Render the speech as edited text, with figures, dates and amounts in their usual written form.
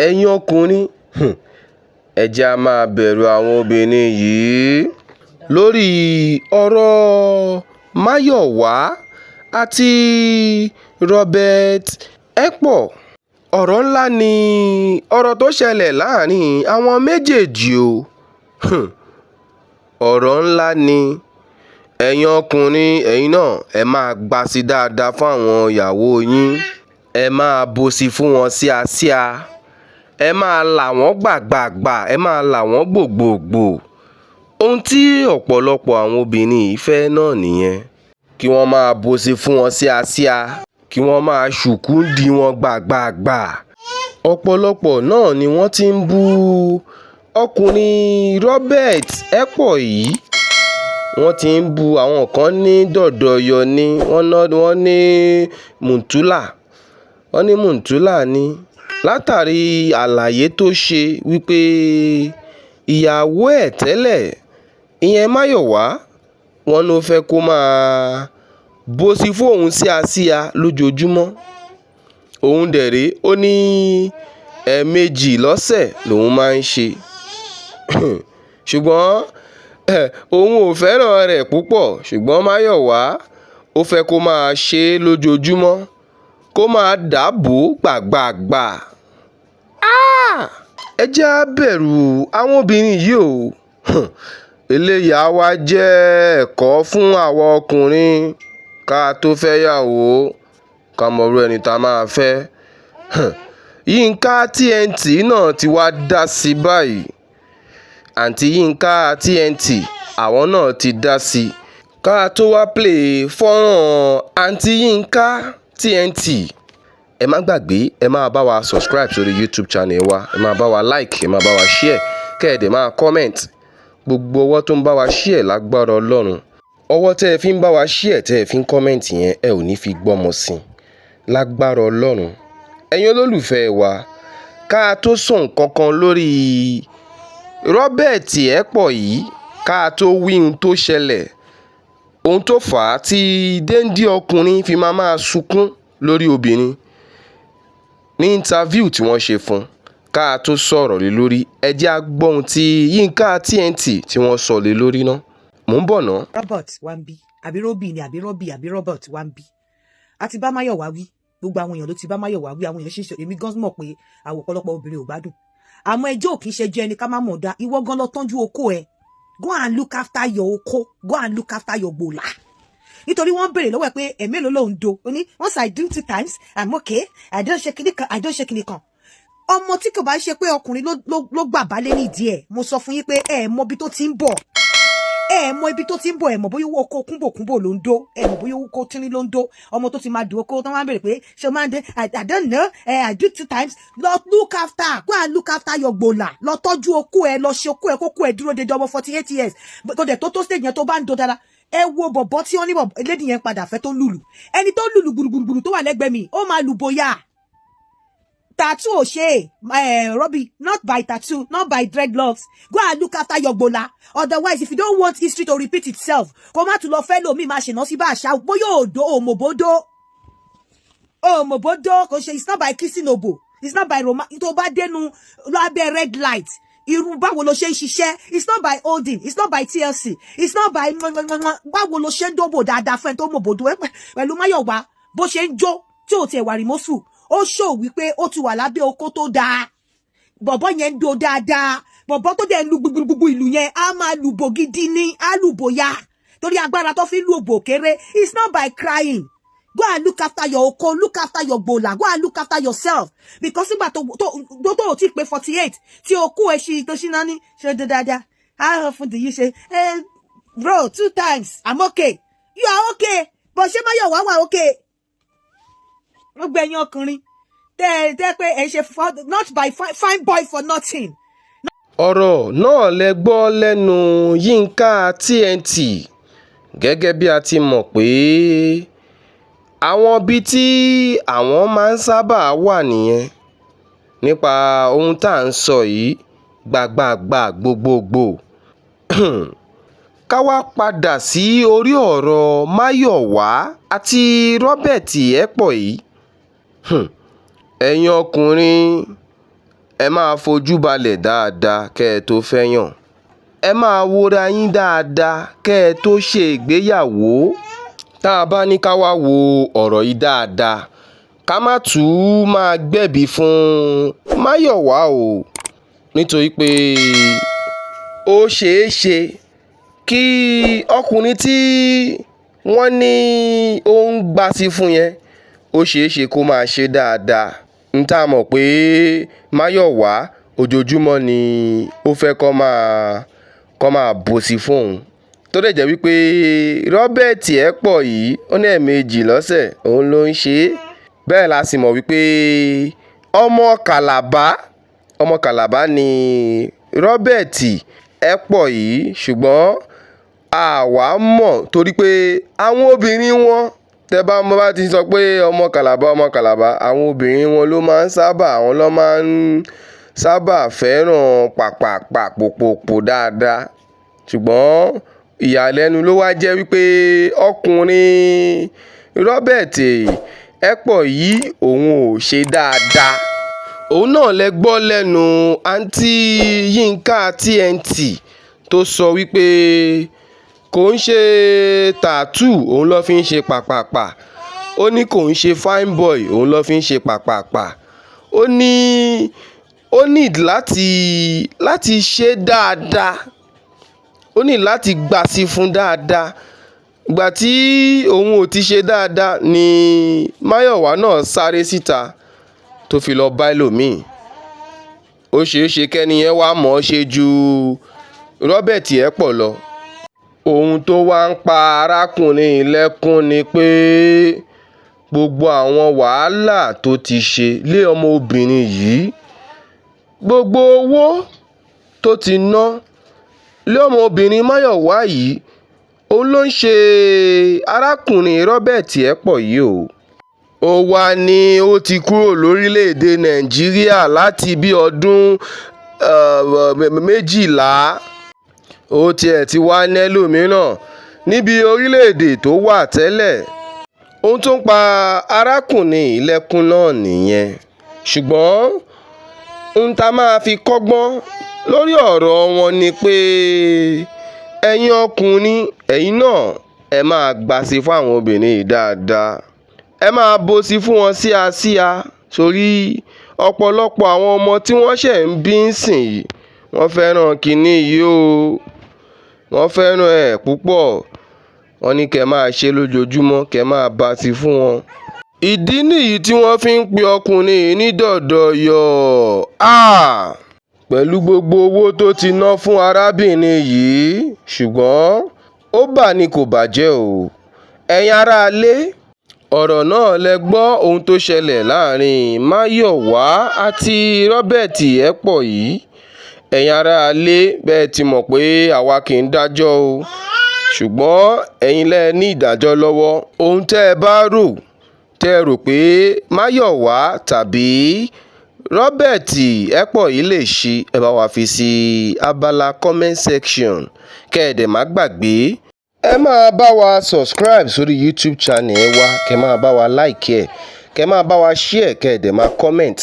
ẹ̀yin ọkùnrin ẹ jẹ́ á máa bẹ̀rù àwọn obìnrin yìí lórí ọ̀rọ̀ Máyọ̀wá àti Robert Ekpo. Ọ̀rọ̀ ńlá ni ọ̀rọ̀ tó ṣẹlẹ̀ láàrin àwọn méjèèjì o. Ọ̀rọ̀ ńlá ni. Ẹ̀yin ọkùnrin ẹ̀yin náà ẹ máa gbà sí dáadáa fún àwọn ìyàwó yín. Ẹ máa bòsí fún wọn síasíá. Ẹ máa là wọ́n gbàgbàgbà, ẹ máa là wọ́n gbògbògbò. Ohun tí ọ̀pọ̀lọpọ̀ àwọn obìnrin yìí fẹ́ náà nìyẹn. Kí wọ́n máa bòsí fún wọn síasíá. Kí wọ́n máa ṣùkú di wọn gbàgbàgbà. Ọ̀pọ̀lọpọ̀ náà ni wọ́n ti ń bú ọkùnrin Robert Ekpo yìí. Wọ́n ti ń bú àwọn kan ní dọ̀dọ̀yọ̀ ni wọ́n ní mùntúlà. Wọ́n ní mùntúlà ni látàrí àlàyé tó ṣe wípé ìyàwó ẹ̀ tẹ́lẹ̀ ìyẹn Máyọ̀wá wọn ló fẹ́ kó máa bòsí fún òun síasíá lójoojúmọ́. Òun dẹ̀rẹ́ ó ní ẹ̀ẹ̀mejì lọ́sẹ̀ lòun máa ń ṣe. Ṣùgbọ́n òun ò fẹ́ràn rẹ̀ púpọ̀, ṣùgbọ́n Máyọ̀wá ó fẹ́ kó máa ṣe é lójoojúmọ́, kó máa dàbò gbàgbàgbà. Ẹ jẹ́ á bẹ̀rù àwọn obìnrin yìí o. Eléyìí á wá jẹ́ ẹ̀kọ́ fún àwọn ọkùnrin ká tó fẹ́ yàwó, ká mọ irú ẹni tá máa fẹ́. Yínká TNT náà ti wá dá sí báyìí. Àǹtí Yínká TNT àwọn náà ti dá sí. Ká tó wá play fọ́nrán àǹtí Yínká TNT. Ẹ má gbàgbé, ẹ máa bá wa subscribe sórí YouTube channel wa. Ẹ máa bá wa like, ẹ máa bá wa share, kẹ́ẹ̀dẹ̀ máa comment. Gbogbo ọwọ́ tó ń bá wa share lágbára Ọlọ́run. Ọwọ́ tẹ́ ẹ fi ń bá wa share, tẹ́ ẹ fi ń comment yẹn, ẹ ò ní fi gbọ́mọ sí lágbára Ọlọ́run. Ẹ̀yin olólùfẹ́ wa, ká tó sọ nǹkan kan lórí Robert Ekpo yìí, ká tó wí ohun tó ṣẹlẹ̀, ohun tó fà á tí déńdé ọkùnrin fi máa sunkún lórí obìnrin ní interview tí wọ́n ṣe fún, ká tó sọ̀rọ̀ lé lórí. Ẹ jẹ́ á gbọ́ ohun tí Yínká TNT tí wọ́n sọ lé lórí náà. Mò ń bọ̀ ná. Robert wá ń bí àbí Robbie ni àbí Robbie àbí Robert wá ń bí. A ti bá Máyọ̀wá wí, gbogbo àwọn èèyàn ló ti bá Máyọ̀wá wí, àwọn èèyàn ṣe èmi gan mọ̀ pé àwọn ọ̀pọ̀lọpọ̀ obìnrin ò gbádùn. Àmọ́ ẹjọ́ ò kì í ṣe jẹ́ ẹni ká má mọ̀ dá. Ìwọ gan lọ tọ́jú oko ẹ. Go and look after your oko. Go and look after your gbola. Nítorí wọ́n béèrè lọ́wọ́ ẹ pé ẹ̀mélòó ló ń do. Ó ní once I do 2 times, I'm okay. I don't ṣe kíní kan, I don't ṣe kíní kan. Ọmọ tí kò bá ṣe pé ọkùnrin ló gbà bá lé nídìí ẹ̀. Mo sọ fún yín pé ẹ mọ ibi tó ti ń bọ̀. Ẹ mọ ibi tó ti ń bọ̀, ẹ mọ̀ bóyá owó oko kúnbòkúnbò ló ń dó, ẹ mọ̀ bóyá owó oko tírín ló ń dó. Ọmọ tó ti máa dùn oko tó máa ń béèrè pé ṣé o máa ń dé, I don't know, I do 2 times. Lọ look after, go and look after your gbola. Lọ tọ́jú oko ẹ, lọ ṣe oko ẹ, kókó ẹ dúró dédé ọmọ 48 years. Tó dẹ̀ tó stage yẹn tó bá ń do dára. Ẹ wo bọ̀bọ̀ tí wọ́n ní lady yẹn padà fẹ́ tó lùlù. Ẹni tó lùlù gbùrùgbùrù tó wà lẹ́gbẹ̀ẹ́ mi, ó máa lù bóyá. Tattoo ò ṣe, Robbie, not by tattoo, not by dreadlocks. Go and look after your gbola. Otherwise, if you don't want history to repeat itself, kó má tún lọ fẹ́ lómi máa ṣe náà sí bá àṣà. Bóyá òdo, òmòbódó. Òmòbódó, kò ṣe, it's not by kissing obo. It's not by romance. Tó bá dénú lábẹ́ red light. Irú báwo ló ṣe ń ṣiṣẹ́. It's not by holding. It's not by TLC. It's not by báwo ló ṣe ń dóbò dáadáa fẹ́ tó mòbódó. Pẹ̀lú Máyọ̀wá, bó ṣe ń jó, tí ò tiẹ̀ wà remorseful. Ó show wípé ó ti wà lábẹ́ oko tó dáa. Bọ̀bọ̀ yẹn ń do dáadáa. Bọ̀bọ̀ tó dẹ̀ ń lu gbogbo ìlú yẹn, á máa lùbò gidi ní, á lùbò ya. Torí agbára tó fi lù òbò kéré. It's not by crying. Go and look after your oko, look after your gbola, go and look after yourself. Because nígbà tó ti pé 48, tí oko ẹ ṣi tó ṣi náà ní, ṣe dáadáa. How often do you say, bro, 2 times, I'm okay. You are okay. But ṣé Máyọ̀wá wà okay? Ó gbẹ̀yìn ọkùnrin. Tẹ́ pé ẹ ṣe not by fine boy for nothing. Ọ̀rọ̀ náà lẹ gbọ́ lẹ́nu Yínká TNT. Gẹ́gẹ́ bí a ti mọ̀ pé àwọn ibi tí àwọn máa ń sábà wà nìyẹn nípa ohun tá à ń sọ yìí gbàgbàgbà gbogbogbò. Ká wá padà sí orí ọ̀rọ̀ Máyọ̀wá àti Robert Ekpo yìí. ẹ̀yin ọkùnrin ẹ máa fojú balẹ̀ dáadáa kẹ́ ẹ tó fẹ́yàn. Ẹ máa wora yín dáadáa kẹ́ ẹ tó ṣe ìgbéyàwó. Tá a bá ní ká wá wo ọ̀rọ̀ yìí dáadáa, ká má tún máa gbẹ̀bí fún Máyọ̀wá o, nítorí pé ó ṣeé ṣe kí ọkùnrin tí wọ́n ní ó ń gbasí fún yẹn, ó ṣeé ṣe kó máa ṣe dáadáa. N tá mọ̀ pé Máyọ̀wá ojoojúmọ́ ni ó fẹ́ kó máa bòsí fún òun. Tó dẹ̀ jẹ́ wípé Robert Ẹ̀pọ̀ yìí ó ní ẹ̀ẹ̀mejì lọ́sẹ̀ òun ló ń ṣe é. Bẹ́ẹ̀ la sì mọ̀ wípé ọmọ Calabar ni Robert Ẹ̀pọ̀ yìí, ṣùgbọ́n àwa mọ̀ torí pé àwọn obìnrin wọn, tẹ́ bá ti sọ pé ọmọ Calabar, àwọn obìnrin wọn ló máa ń sábà fẹ́ràn pòpòpò dáadáa. Ṣùgbọ́n ìyàlẹ́nu ló wá jẹ́ wípé ọkùnrin Robert Ẹ̀pọ̀ yìí òun ò ṣe dáadáa. Òun náà lẹ gbọ́ lẹ́nu àǹtí Yínká TNT tó sọ wípé kò ń ṣe tattoo òun ló fi ń ṣe pàpàpà. Ó ní kò ń ṣe fine boy òun ló fi ń ṣe pàpàpà. Ó need láti ṣe dáadáa. Ó ní láti gbasí fún dáadáa. Ìgbà tí òun ò ti ṣe dáadáa ni Máyọ̀wá náà sáré síta tó fi lọ bá ẹlòmíì. Ó ṣeé ṣe kẹ́ni yẹn wá mọ̀ ọ́ ṣe ju Robert Ẹ̀pọ̀ lọ. Ohun tó wá ń pa arákùnrin lẹ́kún ni pé gbogbo àwọn wàhálà tó ti ṣe lé ọmọbìnrin yìí, gbogbo owó tó ti ná lé ọmọbìnrin Máyọ̀wá yìí, òun ló ń ṣe arákùnrin Robert Ẹ̀pọ̀ yìí o. Ó wá ní ó ti kúrò lórílẹ̀‐èdè Nàìjíríà láti bí ọdún 12. Ó tiẹ̀ ti wá nẹ́lòmíràn níbi orílẹ̀‐èdè tó wà tẹ́lẹ̀. Ohun tó ń pa arákùnrin lẹ́kún náà nìyẹn. Ṣùgbọ́n ohun tá máa fi kọ́gbọ́n lórí ọ̀rọ̀ wọn ni pé ẹ̀yin ọkùnrin, ẹ̀yin náà ẹ máa gbasí fún àwọn obìnrin yìí dáadáa. Ẹ máa bòsí fún wọn síasíá, torí ọ̀pọ̀lọpọ̀ àwọn ọmọ tí wọ́n ṣẹ̀ ń bí ń sìn yìí, wọ́n fẹ́ràn kinní yìí o. Wọ́n fẹ́ràn ẹ̀ púpọ̀. Wọ́n ní kẹ́ máa ṣe lójoojúmọ́, kẹ́ máa bàsí fún wọn. Ìdí nìyí tí wọ́n fi ń pe ọkùnrin yìí ní dọ̀dọ̀yọ̀. Pẹ̀lú gbogbo owó tó ti ná fún arábìnrin yìí, ṣùgbọ́n ó bà ní kò bàjẹ́ o. Ẹ̀yin aráalé, ọ̀rọ̀ náà lẹ gbọ́ ohun tó ṣẹlẹ̀ láàrin Máyọ̀wá àti Robert Ẹ̀pọ̀ yìí. Ẹ̀yin aráalé, bẹ́ẹ̀ ti mọ̀ pé àwa kì í dájọ́ o, ṣùgbọ́n ẹ̀yin lẹ ní ìdájọ́ lọ́wọ́. Ohun tẹ́ ẹ bá rò, tẹ́ ẹ rò pé Máyọ̀wá tàbí Robert Ẹ̀pọ̀ yìí lè ṣe, ẹ bá wa fi sí abala comment section. Kẹ́ ẹ dẹ̀ má gbàgbé, ẹ máa bá wa subscribe sórí YouTube channel wa, kẹ́ máa bá wa like ẹ̀, kẹ́ máa bá wa share, kẹ́ ẹ dẹ̀ máa comment.